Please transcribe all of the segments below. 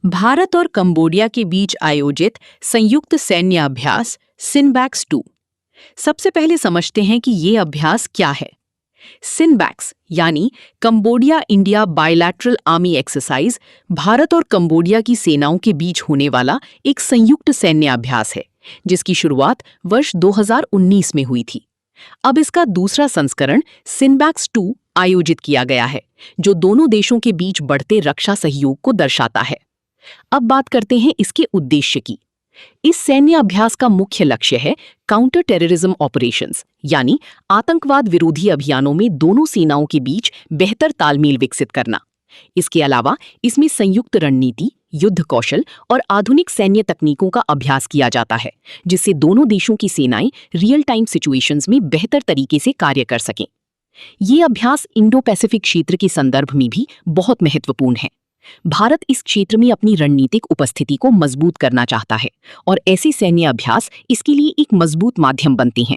भारत और कंबोडिया के बीच आयोजित संयुक्त सैन्य अभ्यास सिनबैक्स 2। सबसे पहले समझते हैं कि ये अभ्यास क्या है। सिनबैक्स यानी Cambodia India bilateral army exercise Bharat और कंबोडिया की सेनाओं के बीच होने वाला एक संयुक्त सैन्य अभ्यास है, जिसकी शुरुआत वर्ष 2019 में हुई थी। अब इसका दूसरा संस्करण सिनबैक्स 2 आयोजित किया गया है, जो दोनों देशों के बीच बढ़ते रक्षा सहयोग को दर्शाता है। अब बात करते हैं इसके उद्देश्य की। इस सैन्य अभ्यास का मुख्य लक्ष्य है काउंटर टेररिज्म ऑपरेशंस, यानी आतंकवाद विरोधी अभियानों में दोनों सेनाओं के बीच बेहतर तालमेल विकसित करना। इसके अलावा इसमें संयुक्त रणनीति, युद्ध कौशल और आधुनिक सैन्य तकनीकों का अभ्यास किया जाता है, जिससे दोनों देशों की सेनाएं रियल टाइम सिचुएशंस में बेहतर तरीके से कार्य कर सकें। ये अभ्यास इंडो पैसिफिक क्षेत्र के संदर्भ में भी बहुत महत्वपूर्ण है। भारत इस क्षेत्र में अपनी रणनीतिक उपस्थिति को मजबूत करना चाहता है और ऐसे सैन्य अभ्यास इसके लिए एक मजबूत माध्यम बनते हैं।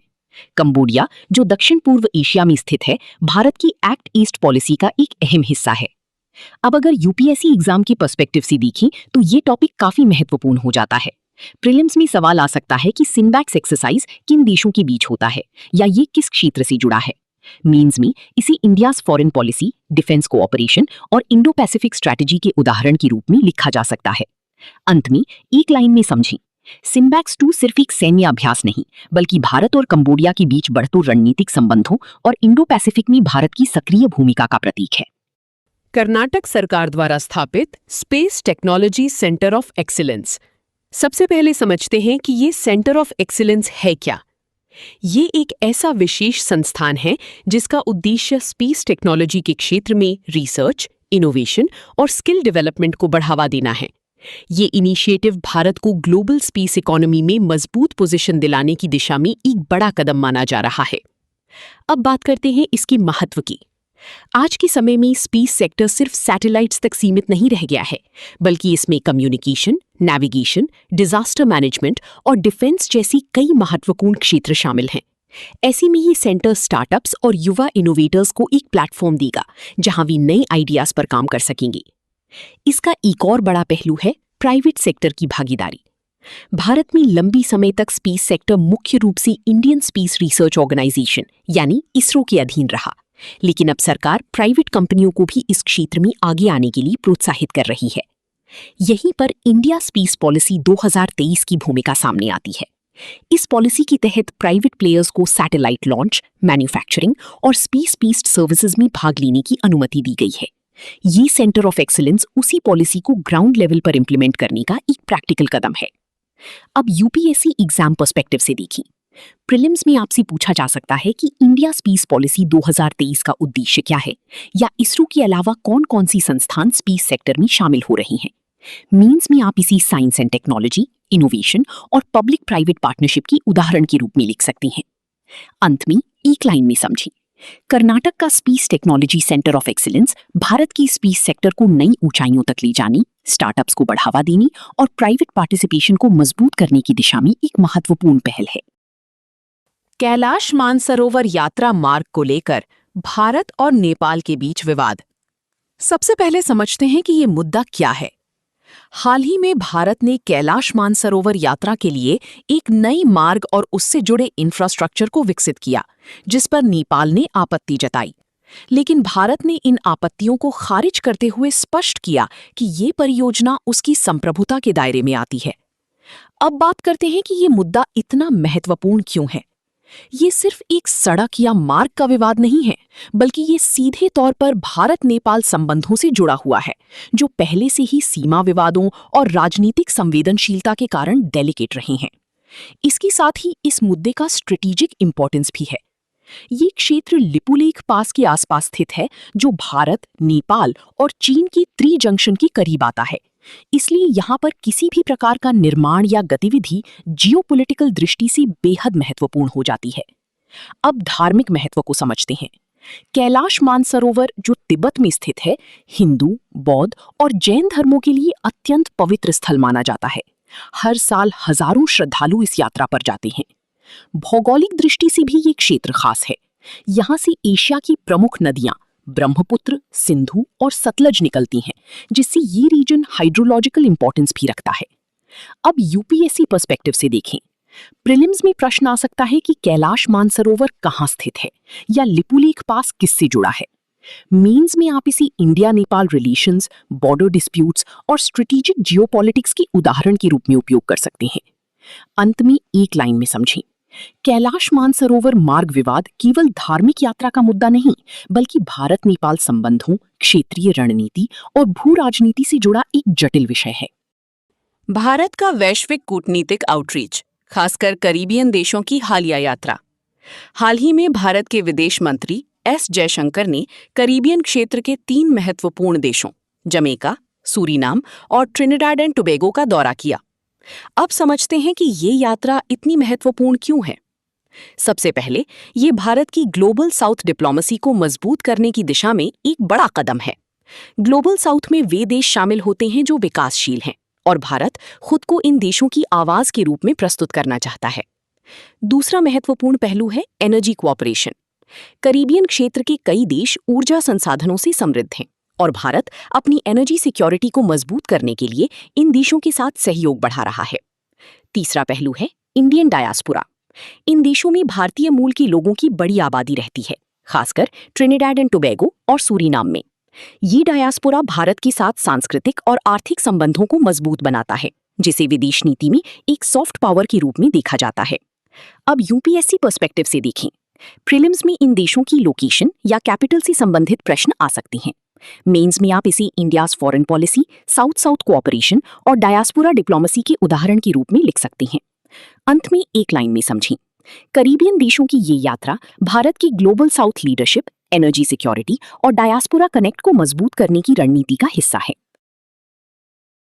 कंबोडिया, जो दक्षिण पूर्व एशिया में स्थित है, भारत की एक्ट ईस्ट पॉलिसी का एक अहम हिस्सा है। अब अगर यूपीएससी एग्जाम की पर्सपेक्टिव से देखें तो ये टॉपिक काफी महत्वपूर्ण हो जाता है। प्रीलिम्स में सवाल आ सकता है कि सिनबैक्स एक्सरसाइज किन देशों के बीच होता है या ये किस क्षेत्र से जुड़ा है। मेंस में इसे India's foreign policy, defence cooperation और इंडो पैसिफिक स्ट्रैटेजी के उदाहरण के रूप में लिखा जा सकता है। अंत में एक लाइन में समझें, सिनबैक्स 2 सिर्फ एक सैन्य अभ्यास नहीं, बल्कि भारत और कंबोडिया के बीच बढ़ते रणनीतिक संबंधों और इंडो पैसिफिक में भारत की सक्रिय भूमिका का प्रतीक है। कर्नाटक सरकार द्वारा स्थापित space technology centre of excellence. सबसे पहले समझते हैं कि ये सेंटर ऑफ एक्सीलेंस है क्या। ये एक ऐसा विशेष संस्थान है जिसका उद्देश्य स्पेस टेक्नोलॉजी के क्षेत्र में रिसर्च, इनोवेशन और स्किल डेवलपमेंट को बढ़ावा देना है। ये इनिशिएटिव भारत को ग्लोबल स्पेस इकोनॉमी में मजबूत पोजीशन दिलाने की दिशा में एक बड़ा कदम माना जा रहा है। अब बात करते हैं इसके महत्व की। आज के समय में स्पेस सेक्टर सिर्फ सैटेलाइट्स तक सीमित नहीं रह गया है, बल्कि इसमें कम्युनिकेशन, नेविगेशन, डिजास्टर मैनेजमेंट और डिफेंस जैसी कई महत्वपूर्ण क्षेत्र शामिल हैं। ऐसे में ये सेंटर स्टार्टअप्स और युवा इनोवेटर्स को एक प्लेटफॉर्म देगा जहां वे नए आइडियाज पर काम कर सकेंगे। इसका एक और बड़ा पहलू है प्राइवेट सेक्टर की भागीदारी। भारत में लंबी समय तक स्पेस सेक्टर मुख्य रूप से इंडियन स्पेस रिसर्च ऑर्गेनाइजेशन यानी इसरो के अधीन रहा, लेकिन अब सरकार प्राइवेट कंपनियों को भी इस क्षेत्र में आगे आने के लिए प्रोत्साहित कर रही है। यहीं पर इंडिया स्पेस पॉलिसी 2023 की भूमिका सामने आती है। इस पॉलिसी के तहत प्राइवेट प्लेयर्स को सैटेलाइट लॉन्च, मैन्युफैक्चरिंग और स्पेस बेस्ड सर्विसेज में भाग लेने की अनुमति दी गई है। ये सेंटर ऑफ एक्सीलेंस उसी पॉलिसी को ग्राउंड लेवल पर इंप्लीमेंट करने का एक प्रैक्टिकल कदम है। अब यूपीएससी एग्जाम पर्सपेक्टिव से देखें। प्रीलिम्स में आपसे पूछा जा सकता है कि इंडिया स्पेस पॉलिसी 2023 का उद्देश्य क्या है, या इसरो के अलावा कौन कौन सी संस्थान स्पेस सेक्टर में शामिल हो रही हैं। मीन्स में आप इसी साइंस एंड टेक्नोलॉजी, इनोवेशन और पब्लिक प्राइवेट पार्टनरशिप की उदाहरण के रूप में लिख सकती हैं। अंत में एक लाइन में समझें, कर्नाटक का space technology centre of excellence Bharat की स्पेस सेक्टर को नई ऊंचाइयों तक ले जाने, स्टार्टअप्स को बढ़ावा देने और प्राइवेट पार्टिसिपेशन को मजबूत करने की दिशा में एक महत्वपूर्ण पहल है। कैलाश मानसरोवर यात्रा मार्ग को लेकर भारत और नेपाल के बीच विवाद। सबसे पहले समझते हैं कि ये मुद्दा क्या है। हाल ही में भारत ने कैलाश मानसरोवर यात्रा के लिए एक नई मार्ग और उससे जुड़े इंफ्रास्ट्रक्चर को विकसित किया, जिस पर नेपाल ने आपत्ति जताई। लेकिन भारत ने इन आपत्तियों को खारिज करते हुए स्पष्ट किया कि ये परियोजना उसकी संप्रभुता के दायरे में आती है। अब बात करते हैं कि ये मुद्दा इतना महत्वपूर्ण क्यों है। ये सिर्फ एक सड़क या मार्ग का विवाद नहीं है, बल्कि ये सीधे तौर पर भारत नेपाल संबंधों से जुड़ा हुआ है, जो पहले से ही सीमा विवादों और राजनीतिक संवेदनशीलता के कारण डेलिकेट रहे हैं। इसके साथ ही इस मुद्दे का स्ट्रेटेजिक इंपॉर्टेंस भी है। ये क्षेत्र लिपुलेख पास के आसपास स्थित है, जो भारत, नेपाल और चीन की त्रिजंक्शन के करीब आता है। इसलिए यहाँ पर किसी भी प्रकार का निर्माण या गतिविधि जियोपॉलिटिकल दृष्टि से बेहद महत्वपूर्ण हो जाती है। अब धार्मिक महत्व को समझते हैं। कैलाश मानसरोवर, जो तिब्बत में स्थित है, हिंदू, बौद्ध और जैन धर्मों के लिए अत्यंत पवित्र स्थल माना जाता है। हर साल हजारों श्रद्धालु इस यात्रा पर जाते हैं। भौगोलिक दृष्टि से भी ये क्षेत्र खास है। यहाँ से एशिया की प्रमुख नदियां ब्रह्मपुत्र, सिंधु और सतलज निकलती हैं, जिससे ये रीजन हाइड्रोलॉजिकल इंपॉर्टेंस भी रखता है। अब यूपीएससी पर्सपेक्टिव से देखें। प्रीलिम्स में प्रश्न आ सकता है कि कैलाश मानसरोवर कहाँ स्थित है या लिपुलेख पास किससे जुड़ा है। मेंस में आप इसे India Nepal relations, border disputes और स्ट्रेटेजिक जियोपॉलिटिक्स के उदाहरण के रूप में उपयोग कर सकते हैं। अंत में एक लाइन में समझें, कैलाश मानसरोवर मार्ग विवाद केवल धार्मिक यात्रा का मुद्दा नहीं, बल्कि भारत नेपाल संबंधों, क्षेत्रीय रणनीति और भू राजनीति से जुड़ा एक जटिल विषय है। भारत का वैश्विक कूटनीतिक आउटरीच, खासकर करीबियन देशों की हालिया यात्रा। हाल ही में भारत के विदेश मंत्री एस जयशंकर ने करीबियन क्षेत्र के 3 महत्वपूर्ण देशों जमैका, सूरीनाम और ट्रिनिडाड एंड टोबैगो का दौरा किया। अब समझते हैं कि ये यात्रा इतनी महत्वपूर्ण क्यों है। सबसे पहले, ये भारत की ग्लोबल साउथ डिप्लोमेसी को मजबूत करने की दिशा में एक बड़ा कदम है। ग्लोबल साउथ में वे देश शामिल होते हैं जो विकासशील हैं, और भारत खुद को इन देशों की आवाज के रूप में प्रस्तुत करना चाहता है। दूसरा महत्वपूर्ण पहलू है एनर्जी कोऑपरेशन। करीबियन क्षेत्र के कई देश ऊर्जा संसाधनों से समृद्ध हैं, और भारत अपनी एनर्जी सिक्योरिटी को मजबूत करने के लिए इन देशों के साथ सहयोग बढ़ा रहा है। तीसरा पहलू है इंडियन डायस्पोरा। इन देशों में भारतीय मूल के लोगों की बड़ी आबादी रहती है, खासकर ट्रिनिडाड एंड टोबैगो और सूरीनाम में। ये डायस्पोरा भारत के साथ सांस्कृतिक और आर्थिक संबंधों को मजबूत बनाता है, जिसे विदेश नीति में एक सॉफ्ट पावर के रूप में देखा जाता है। अब यूपीएससी पर्सपेक्टिव से देखें। प्रीलिम्स में इन देशों की लोकेशन या कैपिटल से संबंधित प्रश्न आ सकते हैं। मेंस में आप इसे India's foreign policy, south south cooperation और डायस्पोरा डिप्लोमेसी के उदाहरण के रूप में लिख सकते हैं। अंत में एक लाइन में समझें, करीबियन देशों की ये यात्रा भारत की global south leadership, energy security और डायस्पोरा कनेक्ट को मजबूत करने की रणनीति का हिस्सा है।